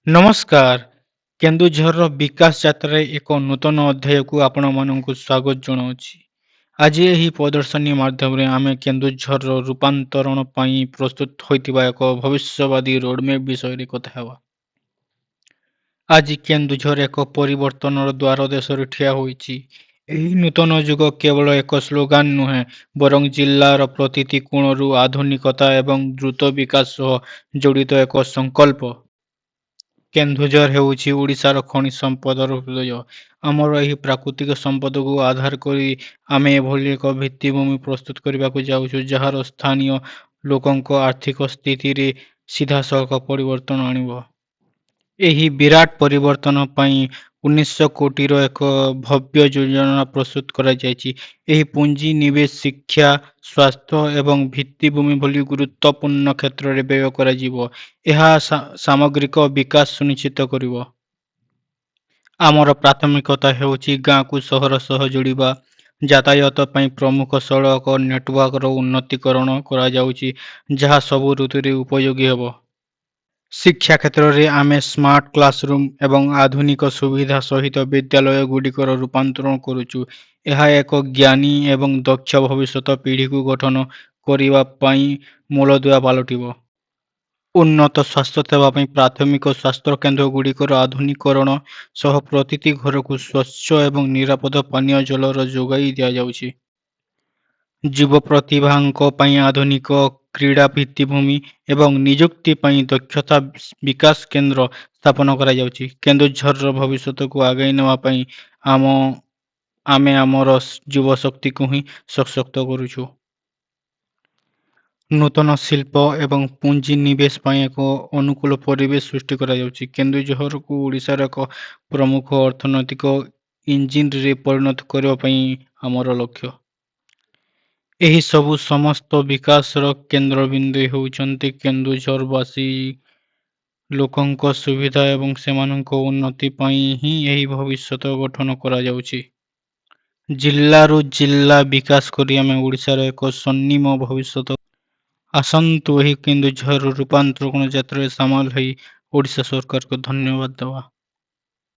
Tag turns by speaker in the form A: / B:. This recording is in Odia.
A: ନମସ୍କାର। କେନ୍ଦୁଝରର ବିକାଶ ଯାତ୍ରାରେ ଏକ ନୂତନ ଅଧ୍ୟାୟକୁ ଆପଣମାନଙ୍କୁ ସ୍ୱାଗତ ଜଣାଉଛି। ଆଜି ଏହି ପ୍ରଦର୍ଶନୀ ମାଧ୍ୟମରେ ଆମେ କେନ୍ଦୁଝରର ରୂପାନ୍ତରଣ ପାଇଁ ପ୍ରସ୍ତୁତ ହୋଇଥିବା ଏକ ଭବିଷ୍ୟବାଦୀ ରୋଡମ୍ୟାପ୍ ବିଷୟରେ କଥା ହେବା। ଆଜି କେନ୍ଦୁଝର ଏକ ପରିବର୍ତ୍ତନର ଦ୍ୱାର ଦେଶରେ ଠିଆ ହୋଇଛି। ଏହି ନୂତନ ଯୁଗ କେବଳ ଏକ ସ୍ଲୋଗାନ ନୁହେଁ, ବରଂ ଜିଲ୍ଲାର ପ୍ରତିଟି କୋଣରୁ ଆଧୁନିକତା ଏବଂ ଦ୍ରୁତ ବିକାଶ ସହ ଜଡ଼ିତ ଏକ ସଂକଳ୍ପ। କେନ୍ଦୁଝର ହେଉଛି ଓଡ଼ିଶାର ଖଣି ସମ୍ପଦର ହୃଦୟ। ଆମର ଏହି ପ୍ରାକୃତିକ ସମ୍ପଦକୁ ଆଧାର କରି ଆମେ ଏଭଳି ଏକ ଭିତ୍ତିଭୂମି ପ୍ରସ୍ତୁତ କରିବାକୁ ଯାଉଛୁ, ଯାହାର ସ୍ଥାନୀୟ ଲୋକଙ୍କ ଆର୍ଥିକ ସ୍ଥିତିରେ ସିଧାସଳଖ ପରିବର୍ତ୍ତନ ଆଣିବ। ଏହି ବିରାଟ ପରିବର୍ତ୍ତନ ପାଇଁ 1900 କୋଟିର ଏକ ଭବ୍ୟ ଯୋଜନା ପ୍ରସ୍ତୁତ କରାଯାଇଛି। ଏହି ପୁଞ୍ଜି ନିବେଶ ଶିକ୍ଷା, ସ୍ୱାସ୍ଥ୍ୟ ଏବଂ ଭିତ୍ତିଭୂମି ଭଳି ଗୁରୁତ୍ୱପୂର୍ଣ୍ଣ କ୍ଷେତ୍ରରେ ବ୍ୟୟ କରାଯିବ। ଏହା ସାମଗ୍ରିକ ବିକାଶ ସୁନିଶ୍ଚିତ କରିବ। ଆମର ପ୍ରାଥମିକତା ହେଉଛି ଗାଁକୁ ସହର ସହ ଯୋଡ଼ିବା। ଯାତାୟାତ ପାଇଁ ପ୍ରମୁଖ ସଡ଼କ ନେଟୱାର୍କର ଉନ୍ନତୀକରଣ କରାଯାଉଛି, ଯାହା ସବୁ ଋତୁରେ ଉପଯୋଗୀ ହେବ। ଶିକ୍ଷା କ୍ଷେତ୍ରରେ ଆମେ ସ୍ମାର୍ଟ କ୍ଲାସରୁମ୍ ଏବଂ ଆଧୁନିକ ସୁବିଧା ସହିତ ବିଦ୍ୟାଳୟଗୁଡ଼ିକର ରୂପାନ୍ତରଣ କରୁଛୁ। ଏହା ଏକ ଜ୍ଞାନୀ ଏବଂ ଦକ୍ଷ ଭବିଷ୍ୟତ ପିଢ଼ିକୁ ଗଠନ କରିବା ପାଇଁ ମୂଳଦୁଆ ପାଲଟିବ। ଉନ୍ନତ ସ୍ୱାସ୍ଥ୍ୟ ସେବା ପାଇଁ ପ୍ରାଥମିକ ସ୍ୱାସ୍ଥ୍ୟ କେନ୍ଦ୍ରଗୁଡ଼ିକର ଆଧୁନିକୀକରଣ ସହ ପ୍ରତିଟି ଘରକୁ ସ୍ୱଚ୍ଛ ଏବଂ ନିରାପଦ ପାନୀୟ ଜଳର ଯୋଗାଇ ଦିଆଯାଉଛି। ଯୁବ ପ୍ରତିଭାଙ୍କ ପାଇଁ ଆଧୁନିକ କ୍ରୀଡ଼ା ଭିତ୍ତିଭୂମି ଏବଂ ନିଯୁକ୍ତି ପାଇଁ ଦକ୍ଷତା ବିକାଶ କେନ୍ଦ୍ର ସ୍ଥାପନ କରାଯାଉଛି। କେନ୍ଦୁଝରର ଭବିଷ୍ୟତକୁ ଆଗେଇ ନେବା ପାଇଁ ଆମେ ଆମର ଯୁବଶକ୍ତିକୁ ହିଁ ସଶକ୍ତ କରୁଛୁ। ନୂତନ ଶିଳ୍ପ ଏବଂ ପୁଞ୍ଜି ନିବେଶ ପାଇଁ ଏକ ଅନୁକୂଳ ପରିବେଶ ସୃଷ୍ଟି କରାଯାଉଛି। କେନ୍ଦୁଝରକୁ ଓଡ଼ିଶାର ଏକ ପ୍ରମୁଖ ଅର୍ଥନୈତିକ ଇଞ୍ଜିନରେ ପରିଣତ କରିବା ପାଇଁ ଆମର ଲକ୍ଷ୍ୟ। ଏହି ସବୁ ସମସ୍ତ ବିକାଶର କେନ୍ଦ୍ରବିନ୍ଦୁ ହେଉଛନ୍ତି କେନ୍ଦୁଝରବାସୀ। ଲୋକଙ୍କ ସୁବିଧା ଏବଂ ସେମାନଙ୍କ ଉନ୍ନତି ପାଇଁ ହିଁ ଏହି ଭବିଷ୍ୟତ ଗଠନ କରାଯାଉଛି। ଜିଲ୍ଲାରୁ ଜିଲ୍ଲା ବିକାଶ କରି ଆମେ ଓଡ଼ିଶାର ଏକ ସ୍ୱର୍ଣ୍ଣିମ ଭବିଷ୍ୟତ। ଆସନ୍ତୁ ଏହି କେନ୍ଦୁଝର ରୂପାନ୍ତରଣ ଯାତ୍ରାରେ ସାମିଲ ହୋଇ ଓଡ଼ିଶା ସରକାରକୁ ଧନ୍ୟବାଦ ଦେବା।